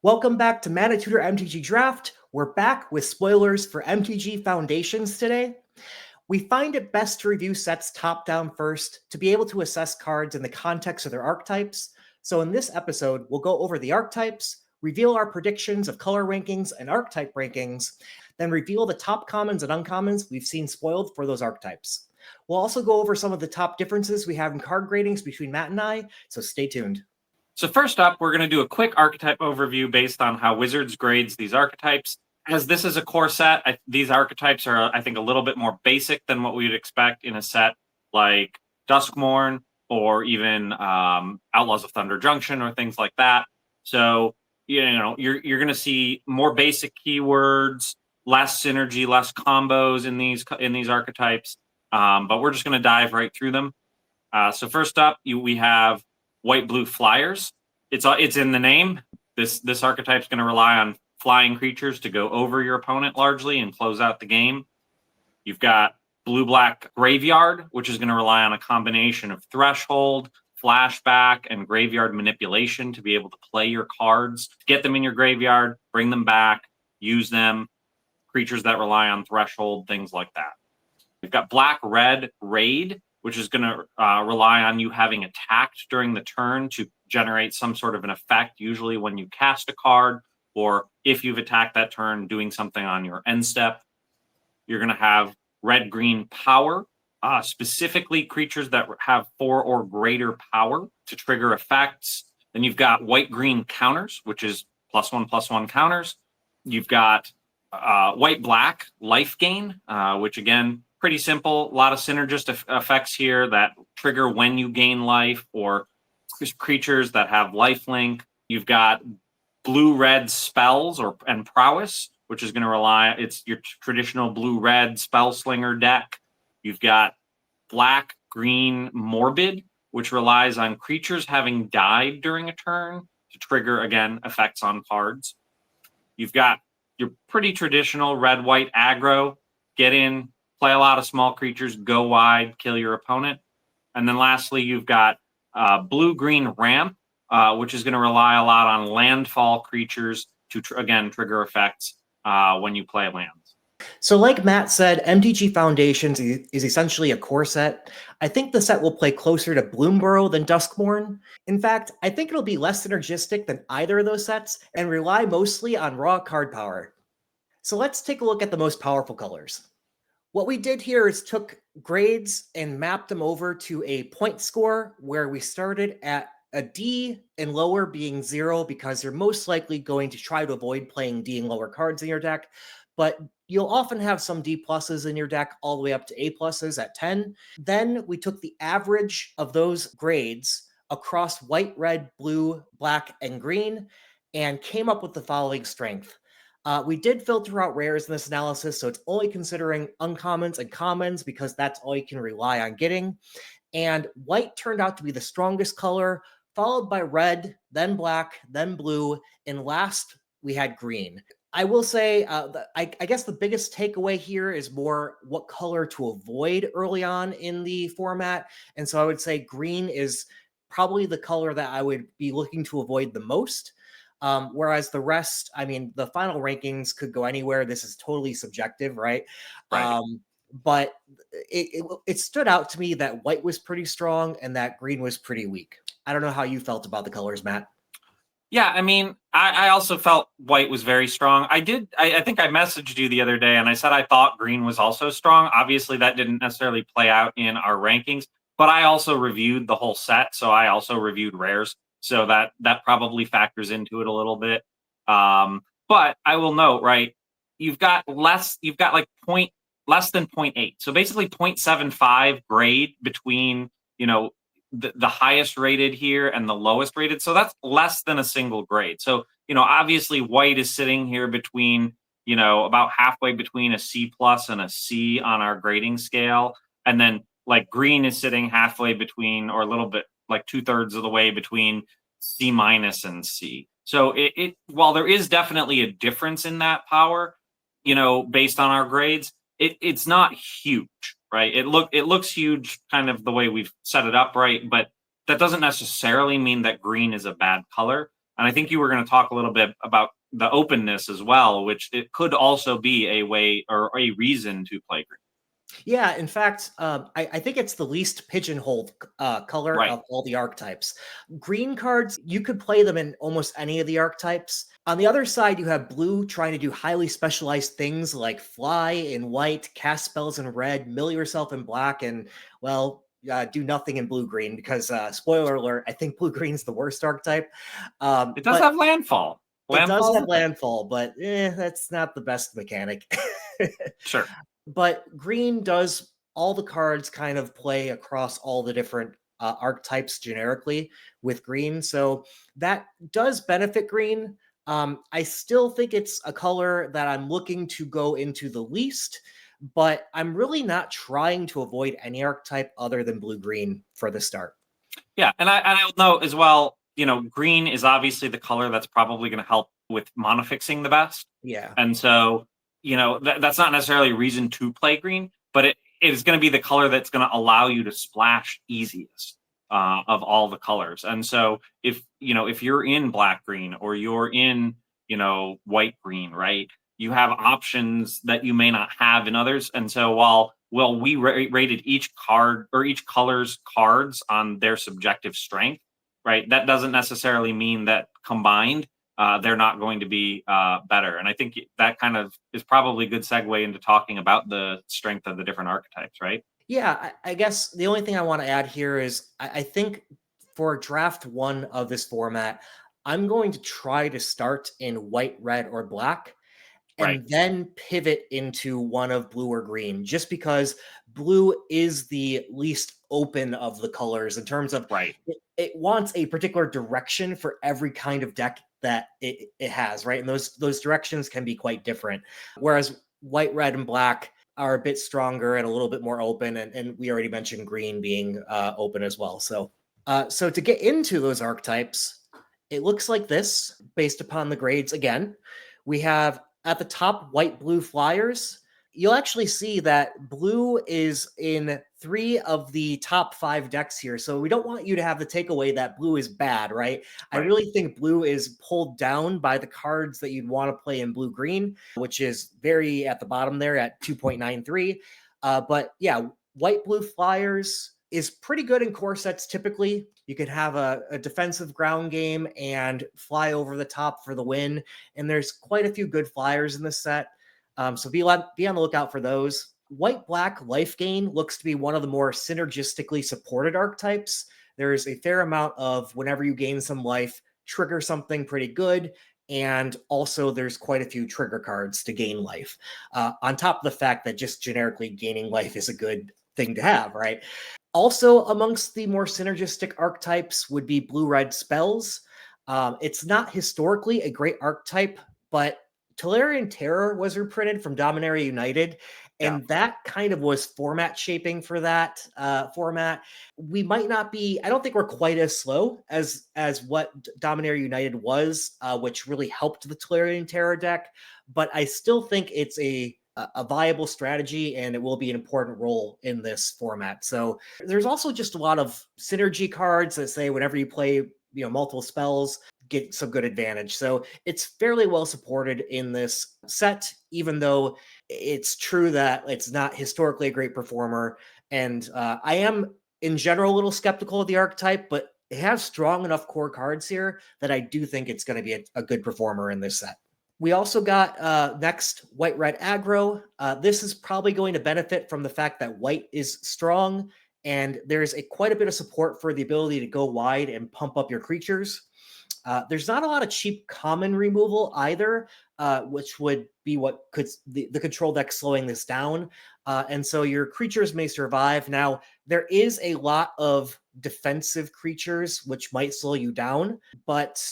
Welcome back to ManaTutor MTG Draft. We're back with spoilers for MTG Foundations today. We find it best to review sets top-down first to be able to assess cards in the context of their archetypes. So in this episode, we'll go over the archetypes, reveal our predictions of color rankings and archetype rankings, then reveal the top commons and uncommons we've seen spoiled for those archetypes. We'll also go over some of the top differences we have in card gradings between Matt and I, so stay tuned. So first up, we're going to do a quick archetype overview based on how Wizards grades these archetypes. As this is a core set, these archetypes are, I think, a little bit more basic than what we would expect in a set like Duskmourn or even Outlaws of Thunder Junction or things like that. So, you're going to see more basic keywords, less synergy, less combos in these archetypes. But we're just going to dive right through them. So first up, we have white-blue flyers. It's in the name. This archetype is going to rely on flying creatures to go over your opponent largely and close out the game. You've got blue-black graveyard, which is going to rely on a combination of threshold, flashback, and graveyard manipulation to be able to play your cards, get them in your graveyard, bring them back, use them, creatures that rely on threshold, things like that. You've got black-red raid, which is going to rely on you having attacked during the turn to generate some sort of an effect, usually when you cast a card, or if you've attacked that turn, doing something on your end step. You're going to have red-green power, specifically creatures that have 4 or greater power to trigger effects. Then you've got white-green counters, which is +1/+1 counters. You've got white-black life gain, which again, pretty simple. A lot of synergist effects here that trigger when you gain life or creatures that have lifelink. You've got blue-red spells and prowess, which is going to it's your traditional blue-red spell slinger deck. You've got black-green morbid, which relies on creatures having died during a turn to trigger, again, effects on cards. You've got your pretty traditional red-white aggro, get in, play a lot of small creatures, go wide, kill your opponent. And then lastly, you've got blue-green ramp, which is going to rely a lot on landfall creatures to, again, trigger effects when you play lands. So like Matt said, MTG Foundations is essentially a core set. I think the set will play closer to Bloomburrow than Duskmourn. In fact, I think it'll be less synergistic than either of those sets and rely mostly on raw card power. So let's take a look at the most powerful colors. What we did here is took grades and mapped them over to a point score where we started at a D and lower being 0 because you're most likely going to try to avoid playing D and lower cards in your deck, but you'll often have some D pluses in your deck all the way up to A pluses at 10. Then we took the average of those grades across white, red, blue, black, and green and came up with the following strength. We did filter out rares in this analysis, so it's only considering uncommons and commons because that's all you can rely on getting. And white turned out to be the strongest color, followed by red, then black, then blue, and last we had green. I will say, I guess the biggest takeaway here is more what color to avoid early on in the format. And so I would say green is probably the color that I would be looking to avoid the most. Whereas the rest, I mean, the final rankings could go anywhere. This is totally subjective, right? But it stood out to me that white was pretty strong and that green was pretty weak. I don't know how you felt about the colors, Matt. Yeah, I mean, I also felt white was very strong. I think I messaged you the other day and I said I thought green was also strong. Obviously, that didn't necessarily play out in our rankings, but I also reviewed the whole set. So I also reviewed rares. So that probably factors into it a little bit. But I will note, right, you've got less than 0.8. So basically 0.75 grade between, the highest rated here and the lowest rated. So that's less than a single grade. So, obviously white is sitting here between, about halfway between a C plus and a C on our grading scale. And then like green is sitting halfway between, or a little bit like 2/3 of the way between C minus and C. So it while there is definitely a difference in that power, based on our grades, it's not huge, right? It looks huge kind of the way we've set it up, right? But that doesn't necessarily mean that green is a bad color. And I think you were going to talk a little bit about the openness as well, which it could also be a way or a reason to play green. Yeah, in fact, I think it's the least pigeonholed color Right. of all the archetypes. Green cards, you could play them in almost any of the archetypes. On the other side, you have blue trying to do highly specialized things like fly in white, cast spells in red, mill yourself in black, and, well, do nothing in blue-green because, spoiler alert, I think blue-green's the worst archetype. It does But have landfall. it does Landfall's have a thing. landfall, but that's not the best mechanic. Sure. But green does all the cards kind of play across all the different archetypes generically with green. So that does benefit green. I still think it's a color that I'm looking to go into the least, but I'm really not trying to avoid any archetype other than blue-green for the start. Yeah, and I would note as well, green is obviously the color that's probably going to help with monofixing the best. Yeah. And so, that's not necessarily a reason to play green, but it is going to be the color that's going to allow you to splash easiest of all the colors. And so if you're in black green or you're in, white green, right? You have options that you may not have in others. And so while we rated each card or each color's cards on their subjective strength, right? That doesn't necessarily mean that combined they're not going to be better. And I think that kind of is probably a good segue into talking about the strength of the different archetypes, right? Yeah, I guess the only thing I want to add here is I think for draft one of this format, I'm going to try to start in white, red, or black, Right. and then pivot into one of blue or green, just because blue is the least open of the colors in terms of Right. it wants a particular direction for every kind of deck that it has, right? And those directions can be quite different. Whereas white, red, and black are a bit stronger and a little bit more open, and we already mentioned green being open as well. So to get into those archetypes, it looks like this based upon the grades again. We have at the top white blue flyers. You'll actually see that blue is in 3 of the top 5 decks here. So we don't want you to have the takeaway that blue is bad, right? I Right. really think blue is pulled down by the cards that you'd want to play in blue green, which is very at the bottom there at 2.93. But yeah, white blue flyers is pretty good in core sets typically. You could have a defensive ground game and fly over the top for the win. And there's quite a few good flyers in this set. So be on the lookout for those. White black life gain looks to be one of the more synergistically supported archetypes. There's a fair amount of whenever you gain some life, trigger something pretty good. And also there's quite a few trigger cards to gain life. On top of the fact that just generically gaining life is a good thing to have, right? Also amongst the more synergistic archetypes would be blue-red spells. It's not historically a great archetype, but Tolarian Terror was reprinted from Dominaria United, Yeah. and that kind of was format shaping for that format. We might not be, I don't think we're quite as slow as what Dominaria United was, which really helped the Tolarian Terror deck, but I still think it's a viable strategy, and it will be an important role in this format. So there's also just a lot of synergy cards that say whenever you play multiple spells, get some good advantage. So it's fairly well supported in this set, even though it's true that it's not historically a great performer. And I am in general a little skeptical of the archetype, but it has strong enough core cards here that I do think it's going to be a good performer in this set. We also got next white-red aggro. This is probably going to benefit from the fact that white is strong, and there's quite a bit of support for the ability to go wide and pump up your creatures. There's not a lot of cheap common removal either, which would be what could the control deck slowing this down. And so your creatures may survive. Now, there is a lot of defensive creatures which might slow you down, but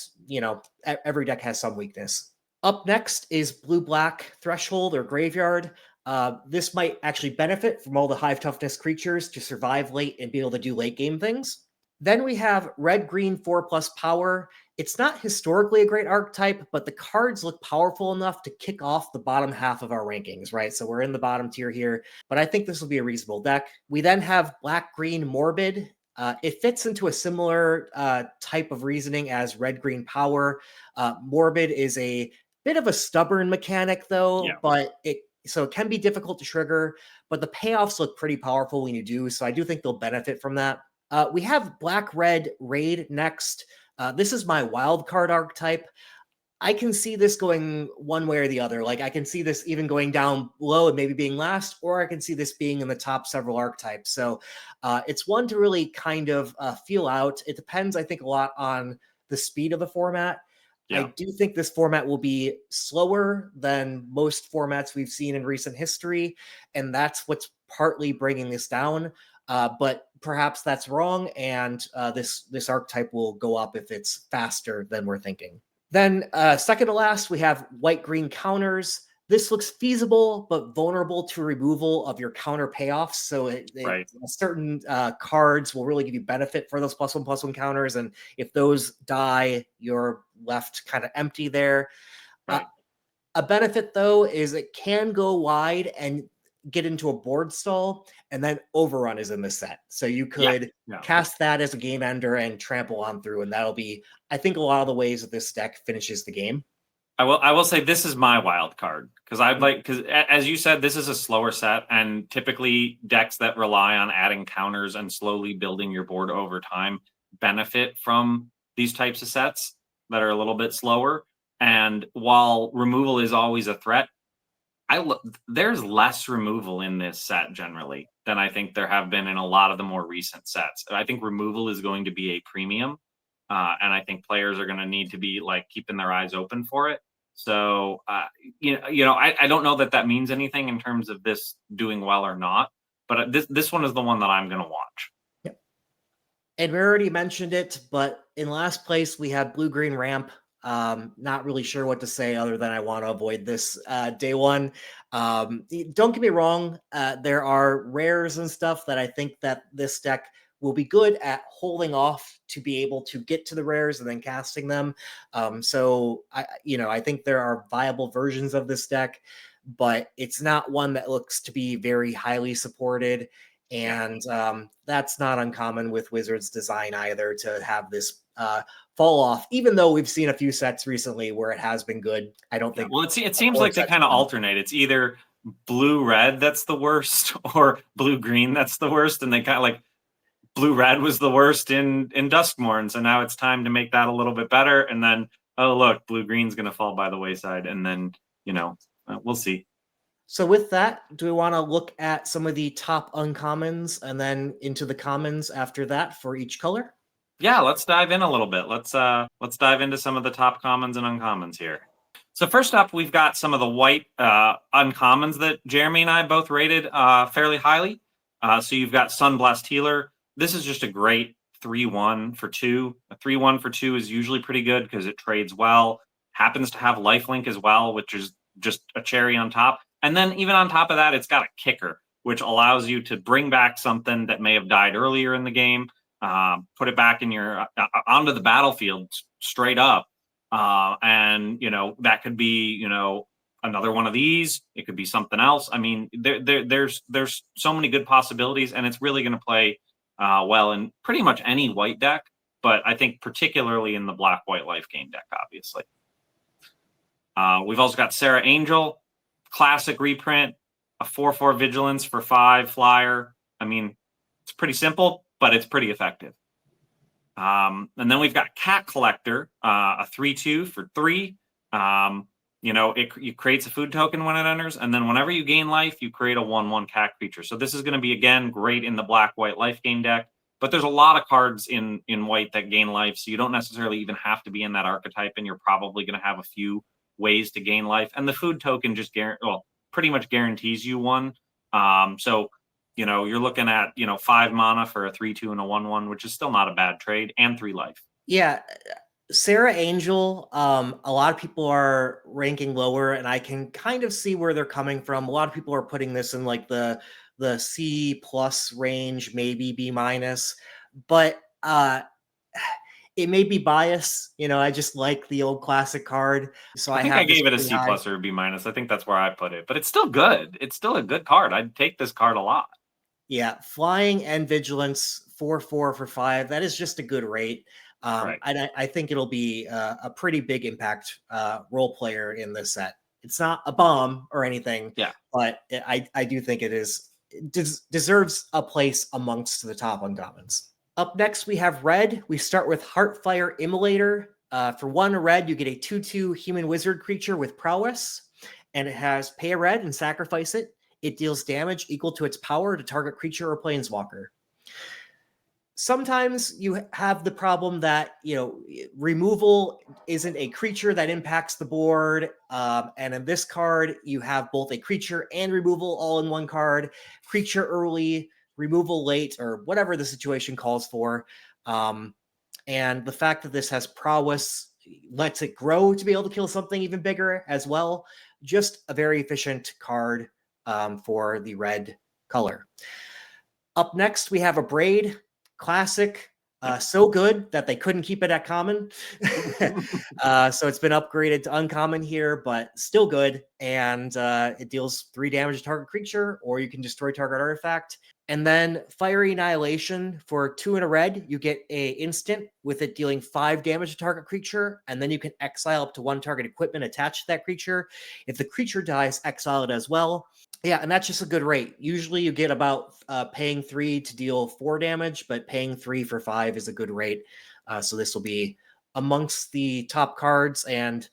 every deck has some weakness. Up next is blue-black threshold or graveyard. This might actually benefit from all the high toughness creatures to survive late and be able to do late game things. Then we have red-green 4+ power. It's not historically a great archetype, but the cards look powerful enough to kick off the bottom half of our rankings, right? So we're in the bottom tier here, but I think this will be a reasonable deck. We then have black-green morbid. It fits into a similar type of reasoning as red-green power. Morbid is a bit of a stubborn mechanic, though, but it can be difficult to trigger, but the payoffs look pretty powerful when you do, so I do think they'll benefit from that. We have black-red raid next. This is my wild card archetype. I can see this going one way or the other. Like, I can see this even going down low and maybe being last, or I can see this being in the top several archetypes. So it's one to really kind of feel out. It depends, I think, a lot on the speed of the format. I do think this format will be slower than most formats we've seen in recent history, and that's what's partly bringing this down. But perhaps that's wrong, and this archetype will go up if it's faster than we're thinking. Then second to last, we have white-green counters. This looks feasible, but vulnerable to removal of your counter payoffs. So certain cards will really give you benefit for those +1/+1 counters. And if those die, you're left kind of empty there. Right. A benefit, though, is it can go wide and get into a board stall, and then Overrun is in the set. So you could cast that as a game ender and trample on through, and that'll be, I think, a lot of the ways that this deck finishes the game. I will say this is my wild card, because as you said, this is a slower set, and typically decks that rely on adding counters and slowly building your board over time benefit from these types of sets that are a little bit slower. And while removal is always a threat, there's less removal in this set generally than I think there have been in a lot of the more recent sets. I think removal is going to be a premium, and I think players are going to need to be like keeping their eyes open for it. So, I don't know that means anything in terms of this doing well or not, but this one is the one that I'm going to watch. Yep. And we already mentioned it, but in last place we have blue-green ramp. Not really sure what to say other than I want to avoid this day one. Don't get me wrong, there are rares and stuff that I think that this deck will be good at holding off to be able to get to the rares and then casting them. So I think there are viable versions of this deck, but it's not one that looks to be very highly supported. And that's not uncommon with Wizards design either, to have this fall off, even though we've seen a few sets recently where it has been good. I don't think. Well, it seems like they kind of alternate. It's either blue-red that's the worst, or blue-green that's the worst, and they kind of like blue-red was the worst in Duskmourn, so now it's time to make that a little bit better. And then, oh look, blue-green's going to fall by the wayside, and then we'll see. So with that, do we want to look at some of the top uncommons and then into the commons after that for each color? Yeah, let's dive in a little bit. Let's dive into some of the top commons and uncommons here. So first up, we've got some of the white uncommons that Jeremy and I both rated fairly highly. So you've got Sunblast Healer. This is just a great 3/1 for 2. A 3/1 for 2 is usually pretty good because it trades well. Happens to have lifelink as well, which is just a cherry on top. And then even on top of that, it's got a kicker, which allows you to bring back something that may have died earlier in the game, put it back in your onto the battlefield straight up. And that could be another one of these. It could be something else. I mean, there's so many good possibilities, and it's really going to play well in pretty much any white deck, but I think particularly in the black-white life gain deck, obviously. We've also got Sarah Angel, classic reprint, a 4/4 vigilance for 5 flyer. I mean, it's pretty simple, but it's pretty effective. And then we've got Cat Collector, a 3/2 for 3. It creates a food token when it enters, and then whenever you gain life, you create a 1/1 cat creature. So this is going to be, again, great in the black-white life gain deck, but there's a lot of cards in white that gain life, so you don't necessarily even have to be in that archetype, and you're probably going to have a few ways to gain life. And the food token just pretty much guarantees you one. So you're looking at 5 mana for a 3/2 and a 1/1, which is still not a bad trade, and 3 life. Yeah. Sarah Angel, a lot of people are ranking lower, and I can kind of see where they're coming from. A lot of people are putting this in like the C+ range, maybe B-, but it may be bias. I just like the old classic card. So I think I gave it a C+ or a B-. I think that's where I put it, but it's still good. It's still a good card. I'd take this card a lot. Yeah, flying and vigilance 4/4 for 5. That is just a good rate. Right. And I think it'll be a pretty big impact role player in this set. It's not a bomb or anything, Yeah. but I do think it deserves a place amongst the top uncommons. Up next, we have red. We start with Heartfire Immolator. For 1 red, you get a 2/2 human wizard creature with prowess, and it has pay a red and sacrifice it. It deals damage equal to its power to target creature or planeswalker. Sometimes you have the problem that, removal isn't a creature that impacts the board. And in this card, you have both a creature and removal all in one card. Creature early, removal late, or whatever the situation calls for. And the fact that this has prowess lets it grow to be able to kill something even bigger as well. Just a very efficient card for the red color. Up next, we have a Braid. Classic, so good that they couldn't keep it at common. So it's been upgraded to uncommon here, but still good. And it deals 3 damage to target creature, or you can destroy target artifact. And then Fiery Annihilation for 2 and a red, you get a instant with it dealing 5 damage to target creature, and then you can exile up to 1 target equipment attached to that creature. If the creature dies, exile it as well. Yeah, and that's just a good rate. Usually you get about paying 3 to deal 4 damage, but paying 3 for 5 is a good rate. So this will be amongst the top cards. And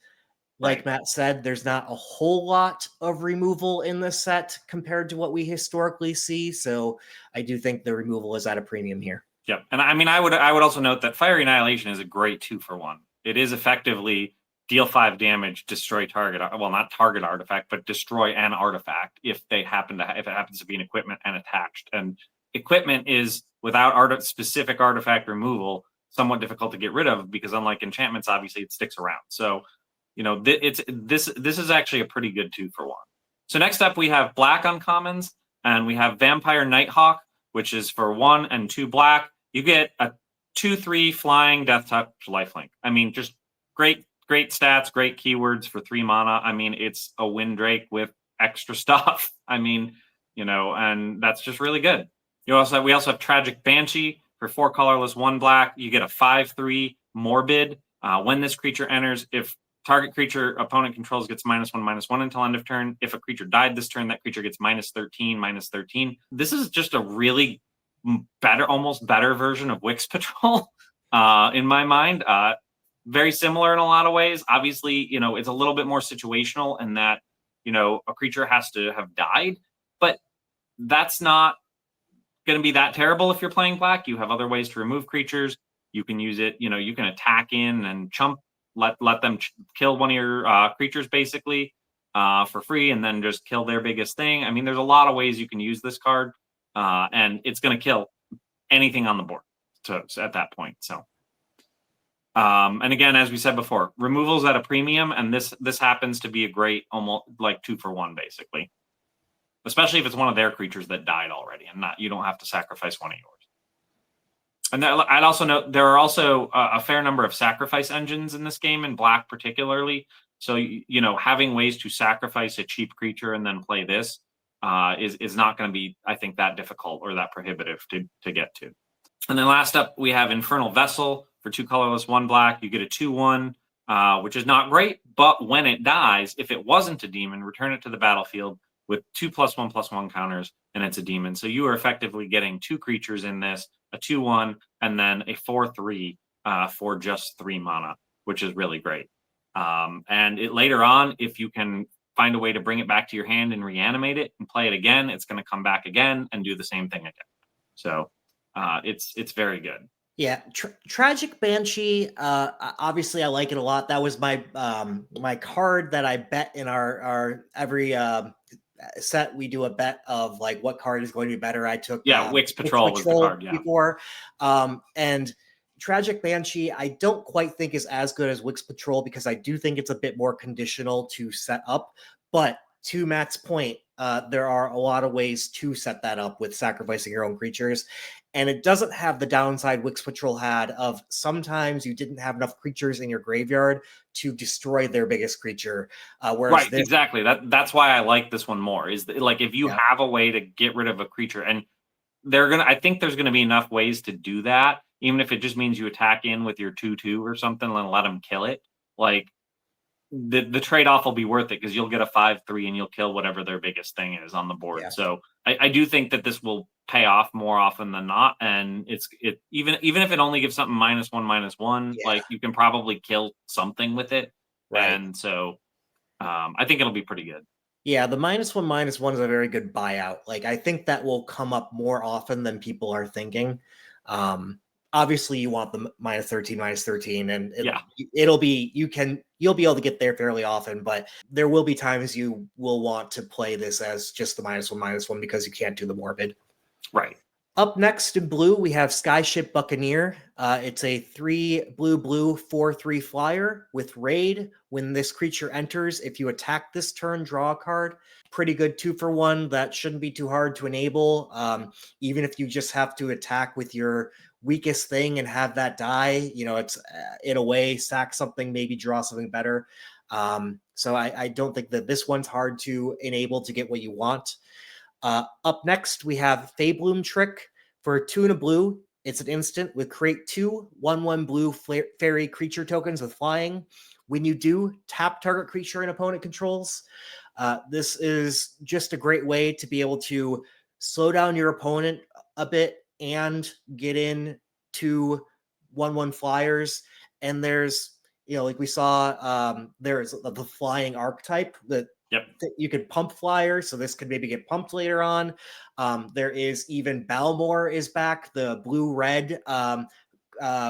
like Matt said, there's not a whole lot of removal in this set compared to what we historically see. So I do think the removal is at a premium here. Yep. And I mean, I would also note that Fiery Annihilation is a great 2 for 1. It is effectively deal 5 damage, destroy target, well, not target artifact, but destroy an artifact if it happens to be an equipment and attached. And equipment is, without specific artifact removal, somewhat difficult to get rid of, because unlike enchantments, obviously it sticks around. So, this is actually a pretty good 2 for 1. So next up, we have black uncommons, and we have Vampire Nighthawk, which is for 1 and 2 black. You get a 2/3 flying Death Touch lifelink. I mean, just great stats, great keywords for 3 mana. I mean, it's a Windrake with extra stuff. I mean, and that's just really good. We also have Tragic Banshee for 4 colorless, 1 black. You get a 5/3 Morbid. When this creature enters, if target creature opponent controls gets -1/-1 until end of turn. If a creature died this turn, that creature gets -13/-13. This is just a really almost better version of Wix Patrol in my mind. Very similar in a lot of ways. Obviously, it's a little bit more situational in that, a creature has to have died, but that's not going to be that terrible if you're playing black. You have other ways to remove creatures. You can use it, you can attack in and chump, let them kill one of your creatures basically for free, and then just kill their biggest thing. I mean, there's a lot of ways you can use this card, and it's going to kill anything on the board at that point. So. And again, as we said before, removals at a premium, and this happens to be a great, almost like 2 for 1, basically. Especially if it's one of their creatures that died already, and you don't have to sacrifice one of yours. And I'd also note there are also a fair number of sacrifice engines in this game, in black particularly. So having ways to sacrifice a cheap creature and then play this is not going to be, I think, that difficult or that prohibitive to get to. And then last up, we have Infernal Vessel. For 2 colorless, 1 black, you get a 2/1, which is not great. But when it dies, if it wasn't a demon, return it to the battlefield with 2 +1/+1 counters, and it's a demon. So you are effectively getting 2 creatures in this, a 2/1, and then a 4/3 for just 3 mana, which is really great. And later on, if you can find a way to bring it back to your hand and reanimate it and play it again, it's going to come back again and do the same thing again. So it's very good. Yeah, Tragic Banshee. Obviously, I like it a lot. That was my my card that I bet in our every set. We do a bet of like what card is going to be better. I took Wix Patrol was the card before, and Tragic Banshee I don't quite think is as good as Wix Patrol, because I do think it's a bit more conditional to set up. But to Matt's point, there are a lot of ways to set that up with sacrificing your own creatures. And it doesn't have the downside Wix Patrol had of sometimes you didn't have enough creatures in your graveyard to destroy their biggest creature. Right, exactly. That's why I like this one more. Is that, like, if you have a way to get rid of a creature, and I think there's gonna be enough ways to do that, even if it just means you attack in with your 2/2 or something and let them kill it. Like the trade-off will be worth it because you'll get a 5/3 and you'll kill whatever their biggest thing is on the board. Yeah. So I do think that this will pay off more often than not. And even if it only gives something -1/-1, Yeah. like you can probably kill something with it. Right. And so I think it'll be pretty good. Yeah, the -1/-1 is a very good buyout. Like, I think that will come up more often than people are thinking. Obviously, you want the -13, and Yeah. it'll be you'll be able to get there fairly often, but there will be times you will want to play this as just the -1/-1 because you can't do the morbid. Right. Up next in blue, we have Skyship Buccaneer. It's a 3/blue/blue 4/3 flyer with raid. When this creature enters, if you attack this turn, draw a card. Pretty good 2-for-1. That shouldn't be too hard to enable. Even if you just have to attack with your weakest thing and have that die, it's in a way, sack something, maybe draw something better. So I don't think that this one's hard to enable to get what you want. Up next, we have Fabloom Trick for 2 and a blue. It's an instant with create 2 1/1 blue fairy creature tokens with flying. When you do, tap target creature an opponent controls. This is just a great way to be able to slow down your opponent a bit and get in to 1/1 flyers. And there's, like we saw, there's the flying archetype that Yep. you could pump flyer, so this could maybe get pumped later on. There is even Balmor is back, the blue-red.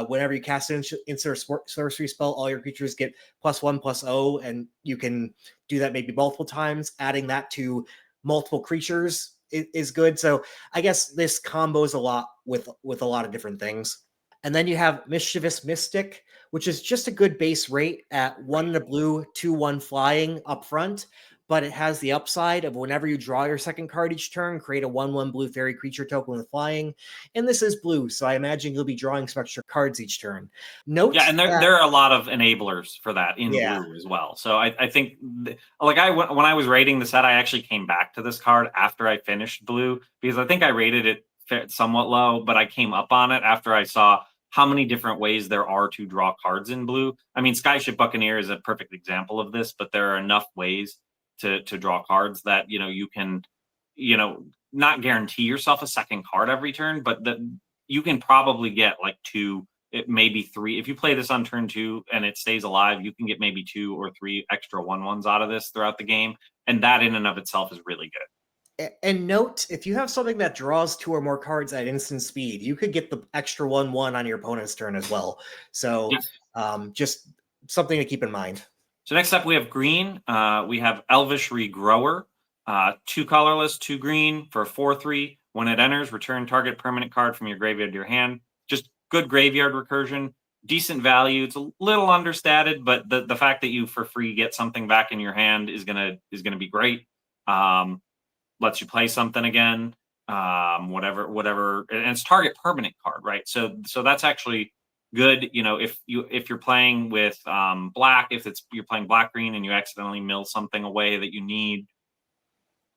Whenever you cast an insert sorcery spell, all your creatures get +1/+0, and you can do that maybe multiple times. Adding that to multiple creatures is good. So I guess this combos a lot with a lot of different things. And then you have Mischievous Mystic, which is just a good base rate at 1 and a blue, 2/1 flying up front, but it has the upside of whenever you draw your second card each turn, create a 1/1 blue fairy creature token with flying. And this is blue, so I imagine you'll be drawing some extra cards each turn. Note Yeah, and there are a lot of enablers for that in Yeah. blue as well. So I think when I was rating the set, I actually came back to this card after I finished blue because I think I rated it somewhat low, but I came up on it after I saw how many different ways there are to draw cards in blue. I mean, Skyship Buccaneer is a perfect example of this, but there are enough ways to draw cards that you can not guarantee yourself a second card every turn, but that you can probably get like 2, maybe 3. If you play this on turn 2 and it stays alive, you can get maybe 2 or 3 extra 1/1s out of this throughout the game, and that in and of itself is really good. And note, if you have something that draws 2 or more cards at instant speed, you could get the extra 1/1 on your opponent's turn as well. So Yes. just something to keep in mind. So next up, we have green. We have Elvish Regrower, 2 colorless, 2 green for a 4/3. When it enters, return target permanent card from your graveyard to your hand. Just good graveyard recursion, decent value. It's a little understated, but the fact that you for free get something back in your hand is gonna be great. Lets you play something again, whatever, and it's target permanent card, right? So that's actually good. If you're playing with black, if you're playing black green and you accidentally mill something away that you need,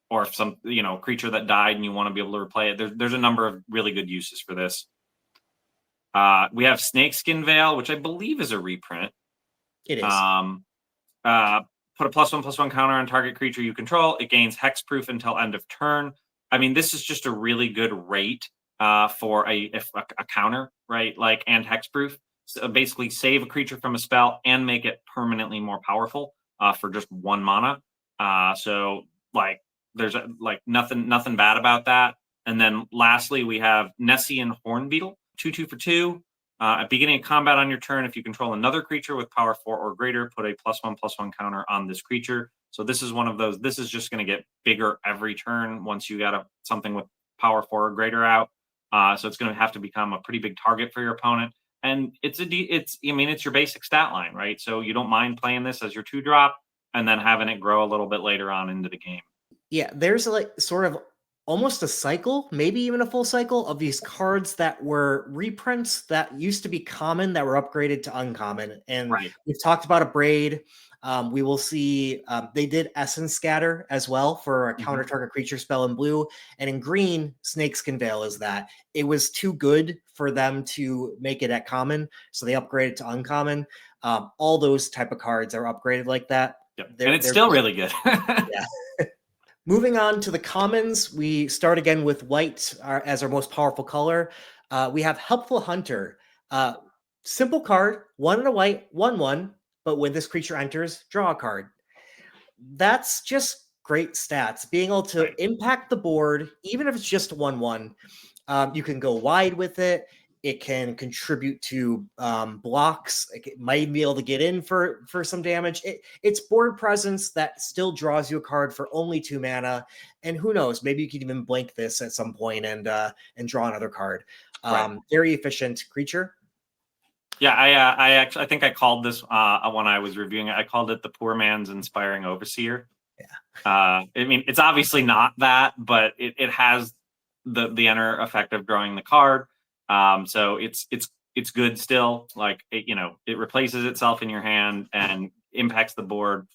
or if some creature that died and you want to be able to replay it, there's a number of really good uses for this. We have Snakeskin Veil, which I believe is a reprint. It is. Put a +1/+1 counter on target creature you control. It gains hexproof until end of turn. I mean, this is just a really good rate for a counter, right? Like, and hexproof. So basically, save a creature from a spell and make it permanently more powerful for just 1 mana. So like, there's nothing bad about that. And then lastly, we have Nessian Hornbeetle, 2/2 for 2. At beginning of combat on your turn, if you control another creature with power 4 or greater, put a +1/+1 counter on this creature. So this is one of those. This is just going to get bigger every turn once you got something with power 4 or greater out. So it's going to have to become a pretty big target for your opponent. And it's your basic stat line, right? So you don't mind playing this as your 2-drop and then having it grow a little bit later on into the game. Yeah, there's like sort of almost a cycle, maybe even a full cycle of these cards that were reprints that used to be common that were upgraded to uncommon. And Right. we've talked about a Braid. We will see they did Essence Scatter as well for a counter target creature spell in blue. And in green, Snakeskin Veil is that. It was too good for them to make it at common, so they upgraded to uncommon. All those type of cards are upgraded like that. Yep. And it's still really good. Yeah. Moving on to the commons, we start again with white as our most powerful color. We have Helpful Hunter. Simple card, 1 and a white, 1/1, but when this creature enters, draw a card. That's just great stats. Being able to impact the board, even if it's just 1/1. You can go wide with it. It can contribute to blocks. It might be able to get in for some damage. It's board presence that still draws you a card for only 2 mana. And who knows, maybe you can even blink this at some point and draw another card. Very efficient creature. Yeah, I think I called this when I was reviewing it. I called it the poor man's Inspiring Overseer. Yeah. I mean, it's obviously not that, but it has the inner effect of drawing the card. So it's good still. Like it replaces itself in your hand and impacts the board.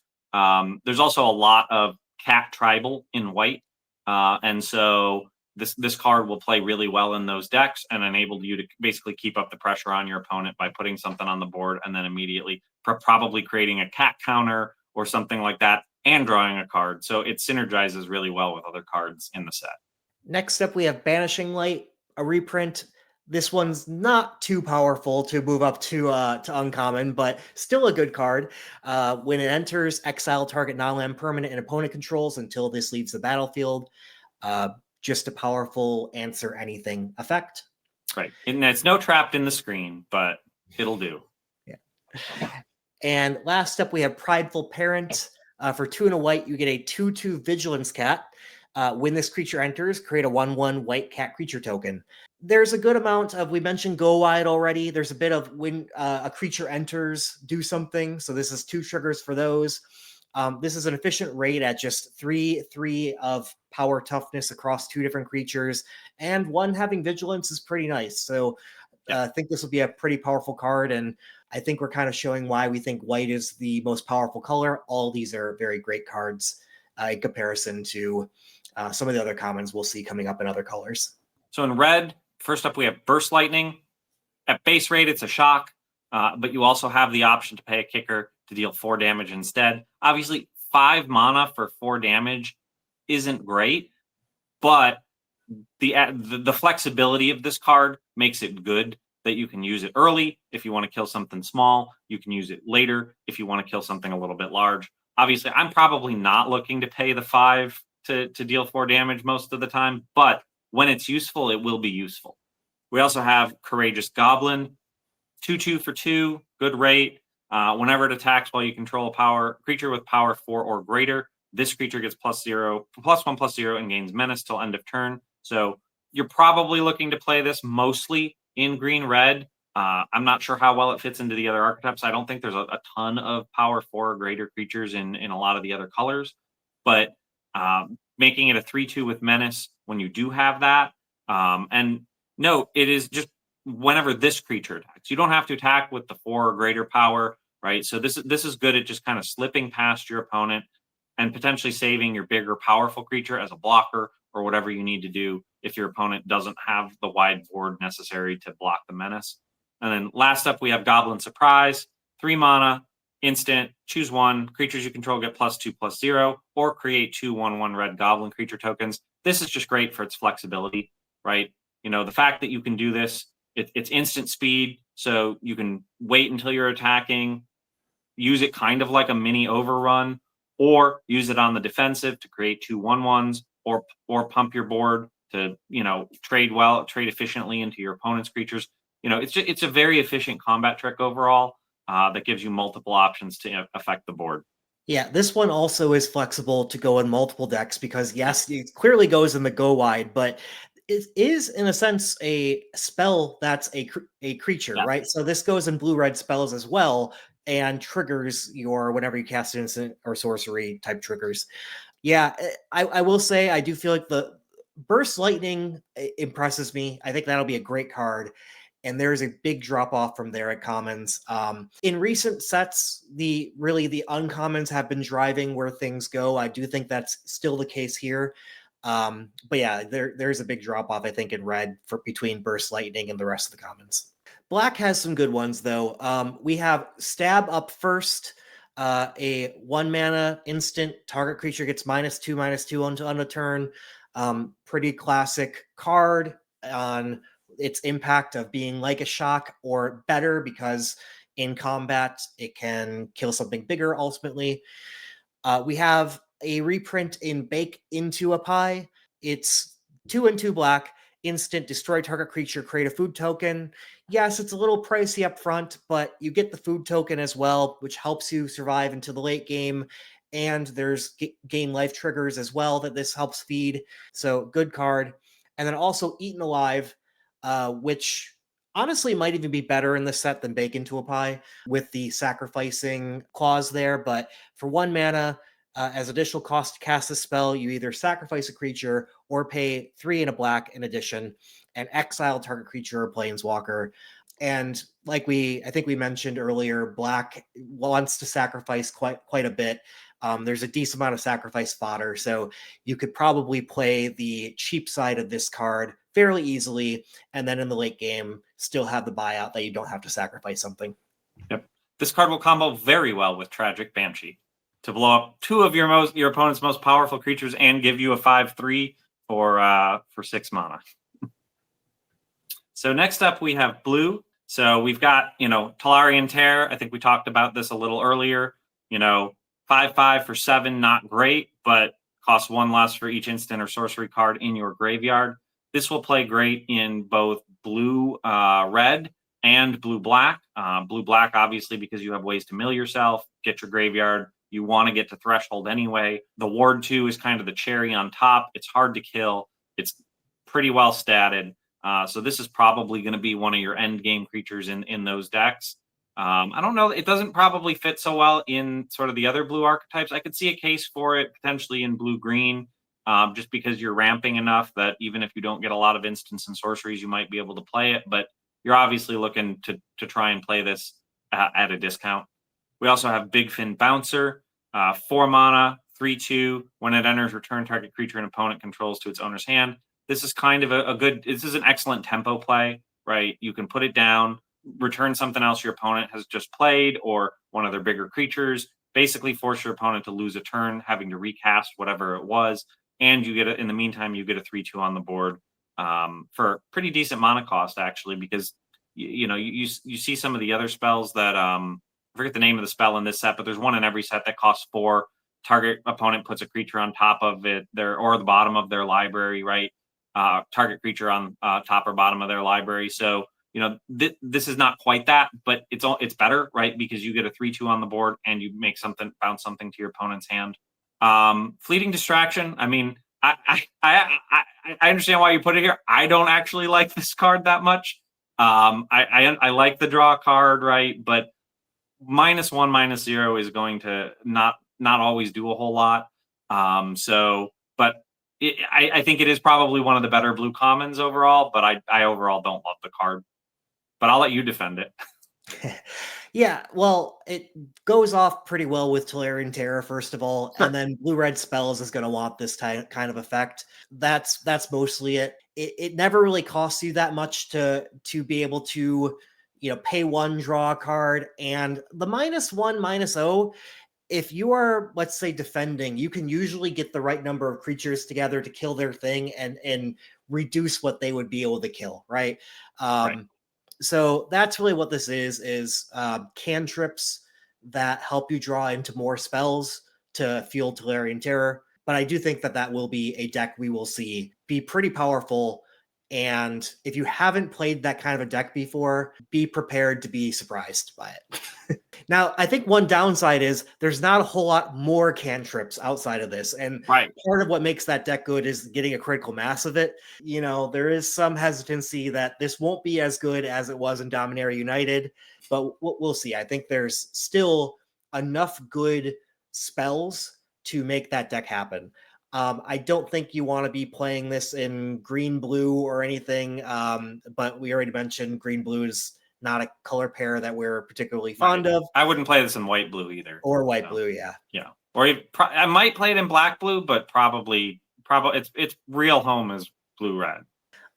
There's also a lot of cat tribal in white, and so this card will play really well in those decks and enable you to basically keep up the pressure on your opponent by putting something on the board and then immediately probably creating a cat counter or something like that and drawing a card. So it synergizes really well with other cards in the set. Next up, we have Banishing Light, a reprint. This one's not too powerful to move up to uncommon, but still a good card. When it enters, exile target non-land permanent and opponent controls until this leaves the battlefield. Just a powerful answer anything effect. Right. And it's no trapped in the screen, but it'll do. Yeah. And last up, we have Prideful Parent. For 2 and a white, you get a 2/2 Vigilance Cat. When this creature enters, create a 1/1 white cat creature token. There's a good amount of, we mentioned go wide already. There's a bit of when a creature enters, do something. So this is 2 triggers for those. This is an efficient rate at just 3/3 of power toughness across 2 different creatures. And 1 having vigilance is pretty nice. So I think this will be a pretty powerful card. And I think we're kind of showing why we think white is the most powerful color. All these are very great cards in comparison to some of the other commons we'll see coming up in other colors. So in red, first up, we have Burst Lightning. At base rate, it's a shock, but you also have the option to pay a kicker to deal 4 damage instead. Obviously, 5 mana for 4 damage isn't great, but the flexibility of this card makes it good that you can use it early if you want to kill something small. You can use it later if you want to kill something a little bit large. Obviously, I'm probably not looking to pay the 5 to deal 4 damage most of the time, but when it's useful, it will be useful. We also have Courageous Goblin, 2/2 for 2, good rate. Whenever it attacks while you control a creature with power 4 or greater, this creature gets +1/+0 and gains menace till end of turn. So you're probably looking to play this mostly in green-red. I'm not sure how well it fits into the other archetypes. I don't think there's a ton of power 4 or greater creatures in a lot of the other colors, but making it a 3/2 with menace when you do have that. And note, it is just whenever this creature attacks. You don't have to attack with the 4 or greater power, right? So this is good at just kind of slipping past your opponent and potentially saving your bigger, powerful creature as a blocker or whatever you need to do if your opponent doesn't have the wide board necessary to block the menace. And then last up, we have Goblin Surprise, 3 mana, instant, choose 1. Creatures you control get +2/+0, or create 2 1/1 red goblin creature tokens. This is just great for its flexibility, right? The fact that you can do this, it's instant speed, so you can wait until you're attacking, use it kind of like a mini overrun, or use it on the defensive to create 2 1/1s, or pump your board to trade efficiently into your opponent's creatures. It's a very efficient combat trick overall that gives you multiple options to affect the board. Yeah, this one also is flexible to go in multiple decks because, yes, it clearly goes in the go wide, but it is, in a sense, a spell that's a creature, right? So this goes in blue-red spells as well and triggers your whenever you cast an instant or sorcery type triggers. Yeah, I will say I do feel like Burst Lightning impresses me. I think that'll be a great card. And there's a big drop off from there at commons. In recent sets, the uncommons have been driving where things go. I do think that's still the case here. But yeah, there's a big drop off, I think, in red for between Burst Lightning and the rest of the commons. Black has some good ones though. We have Stab up first. A 1 mana instant target creature gets -2/-2 on a turn. Pretty classic card on its impact of being like a shock or better, because in combat it can kill something bigger ultimately. We have a reprint in Bake into a Pie. It's 2/2 black, instant, destroy target creature, create a food token. Yes, it's a little pricey up front, but you get the food token as well, which helps you survive into the late game. And there's game life triggers as well that this helps feed. So good card. And then also Eaten Alive, which honestly might even be better in the set than Bake into a Pie with the sacrificing clause there. But for 1 mana, as additional cost to cast the spell, you either sacrifice a creature or pay 3 and a black in addition, and exile target creature or planeswalker. And like I think we mentioned earlier, black wants to sacrifice quite a bit. There's a decent amount of sacrifice fodder, so you could probably play the cheap side of this card fairly easily, and then in the late game still have the buyout that you don't have to sacrifice something. Yep. This card will combo very well with Tragic Banshee to blow up 2 of your opponent's most powerful creatures and give you a 5/3 for 6 mana. So next up we have blue. So we've got, Tolarian Tear. I think we talked about this a little earlier. 5/5 for 7, not great, but costs 1 less for each instant or sorcery card in your graveyard. This will play great in both blue red and blue black. Blue black, obviously, because you have ways to mill yourself, get your graveyard. You want to get to Threshold anyway. The Ward 2 is kind of the cherry on top. It's hard to kill. It's pretty well statted. So this is probably going to be one of your end game creatures in those decks. I don't know. It doesn't probably fit so well in sort of the other blue archetypes. I could see a case for it potentially in blue-green, just because you're ramping enough that even if you don't get a lot of instants and sorceries, you might be able to play it. But you're obviously looking to try and play this at a discount. We also have Big Fin Bouncer, 4 mana, 3/2. When it enters, return target creature an opponent controls to its owner's hand. This is kind of this is an excellent tempo play, right? You can put it down, return something else your opponent has just played or one of their bigger creatures, basically force your opponent to lose a turn, having to recast whatever it was. And you get in the meantime, you get a 3/2 on the board for pretty decent mana cost, actually, because you see some of the other spells that I forget the name of the spell in this set, but there's one in every set that costs 4. Target opponent puts a creature on top of it, or the bottom of their library, right? Target creature on top or bottom of their library. So this is not quite that, but it's better, right? Because you get a 3/2 on the board and you make bounce something to your opponent's hand. Fleeting Distraction. I mean, I understand why you put it here. I don't actually like this card that much. I like the draw card, right? But -1, -0 is going to not always do a whole lot. But I think it is probably one of the better blue commons overall, but I overall don't love the card. But I'll let you defend it. Yeah, well, it goes off pretty well with Tolarian Terror, first of all, Sure. and then blue-red spells is going to want this kind of effect. That's mostly it. It never really costs you that much to be able to, pay 1, draw a card, and the -1, -0. If you are, let's say, defending, you can usually get the right number of creatures together to kill their thing and reduce what they would be able to kill, right? Right. So that's really what this is cantrips that help you draw into more spells to fuel Tolarian Terror. But I do think that will be a deck we will see be pretty powerful. And if you haven't played that kind of a deck before, be prepared to be surprised by it. Now, I think one downside is there's not a whole lot more cantrips outside of this. And Right. part of what makes that deck good is getting a critical mass of it. There is some hesitancy that this won't be as good as it was in Dominaria United, but we'll see. I think there's still enough good spells to make that deck happen. I don't think you want to be playing this in green blue or anything, but we already mentioned green blue is not a color pair that we're particularly fond of. I wouldn't play this in white blue either. Or white blue, yeah. Yeah. Or I might play it in black blue, but probably its real home is blue red.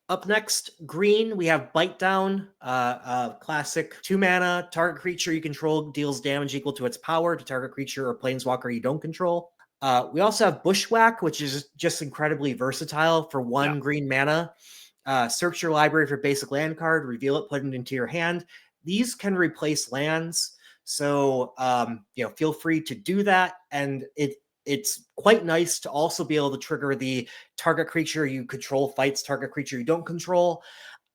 Up next, green, we have Bite Down, classic 2 mana. Target creature you control deals damage equal to its power to target creature or planeswalker you don't control. We also have Bushwhack, which is just incredibly versatile for 1 green mana. Search your library for basic land card, reveal it, put it into your hand. These can replace lands, so feel free to do that. And it's quite nice to also be able to trigger the target creature you control fights target creature you don't control.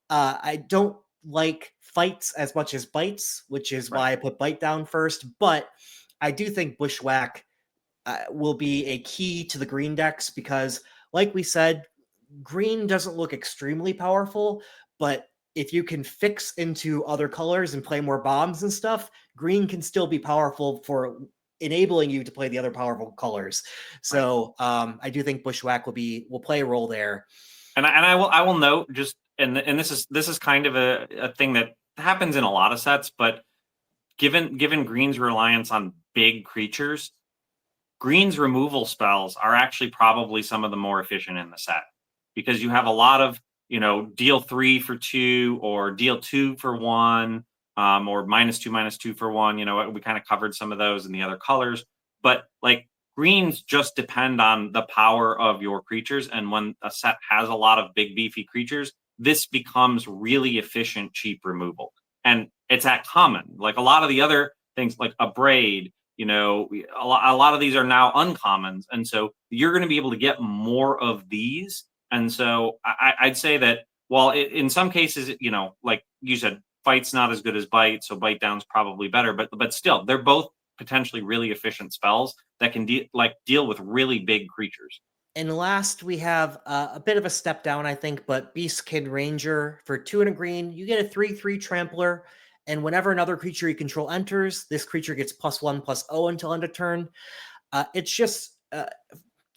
I don't like fights as much as bites, which is why I put Bite Down first. But I do think Bushwhack will be a key to the green decks because, like we said, green doesn't look extremely powerful, but if you can fix into other colors and play more bombs and stuff, green can still be powerful for enabling you to play the other powerful colors. So I do think Bushwhack will play a role there. And I will note just, and this is kind of a thing that happens in a lot of sets, but given green's reliance on big creatures, green's removal spells are actually probably some of the more efficient in the set because you have a lot of, deal 3 for 2 or deal 2 for 1. Or -2/-2 for 1. We kind of covered some of those in the other colors, but like greens just depend on the power of your creatures. And when a set has a lot of big beefy creatures, this becomes really efficient, cheap removal. And it's at common. Like a lot of the other things like a braid, a lot of these are now uncommons. And so you're going to be able to get more of these. And so I'd say that while in some cases, like you said, fight's not as good as bite, so Bite Down's probably better, but still, they're both potentially really efficient spells that can deal with really big creatures. And last, we have a bit of a step down, I think, but Beastkid Ranger for 2 and a green. You get a 3/3 Trampler, and whenever another creature you control enters, this creature gets +1/+0 until end of turn. It's just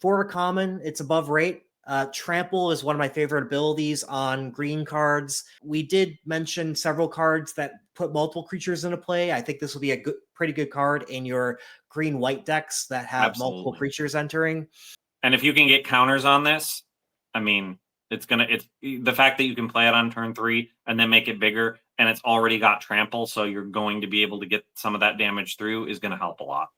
for a common, it's above rate. Trample is one of my favorite abilities on green cards. We did mention several cards that put multiple creatures into play. I think this will be a pretty good card in your green-white decks that have multiple creatures entering. And if you can get counters on this, I mean, it's the fact that you can play it on turn 3 and then make it bigger, and it's already got trample, so you're going to be able to get some of that damage through is going to help a lot.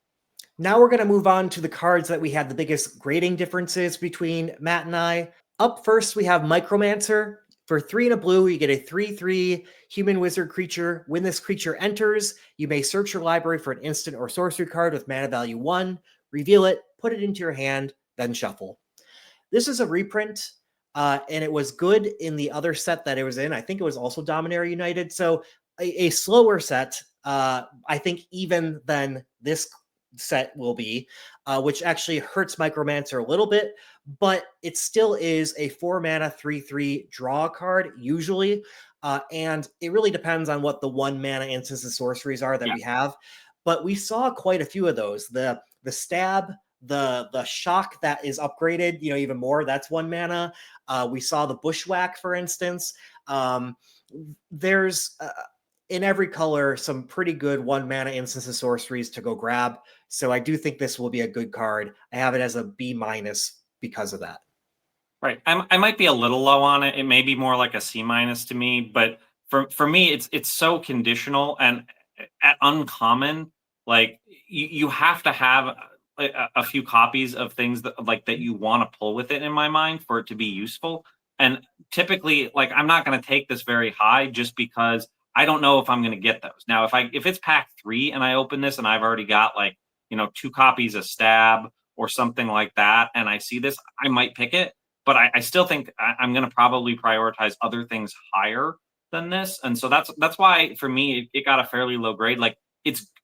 Now we're going to move on to the cards that we had the biggest grading differences between Matt and I. Up first, we have Micromancer. For 3 and a blue, you get a 3/3 human wizard creature. When this creature enters, you may search your library for an instant or sorcery card with mana value 1, reveal it, put it into your hand, then shuffle. This is a reprint, and it was good in the other set that it was in. I think it was also Dominaria United. So a slower set, I think, even than this set will be, which actually hurts Micromancer a little bit, but it still is a 4 mana 3/3 draw card usually, and it really depends on what the 1 mana instants and sorceries are that we have. But we saw quite a few of those. The stab, the shock that is upgraded, even more. That's 1 mana. We saw the Bushwhack, for instance. There's in every color some pretty good 1 mana instants and sorceries to go grab. So I do think this will be a good card. I have it as a B- because of that. Right. I might be a little low on it. It may be more like a C- to me, but for me, it's so conditional and at uncommon. Like you have to have a few copies of things that you want to pull with it in my mind for it to be useful. And typically, like I'm not going to take this very high just because I don't know if I'm going to get those. Now, if it's pack 3 and I open this and I've already got 2 copies of stab or something like that, and I see this, I might pick it. But I still think I'm going to probably prioritize other things higher than this. And so that's why for me, it got a fairly low grade. Like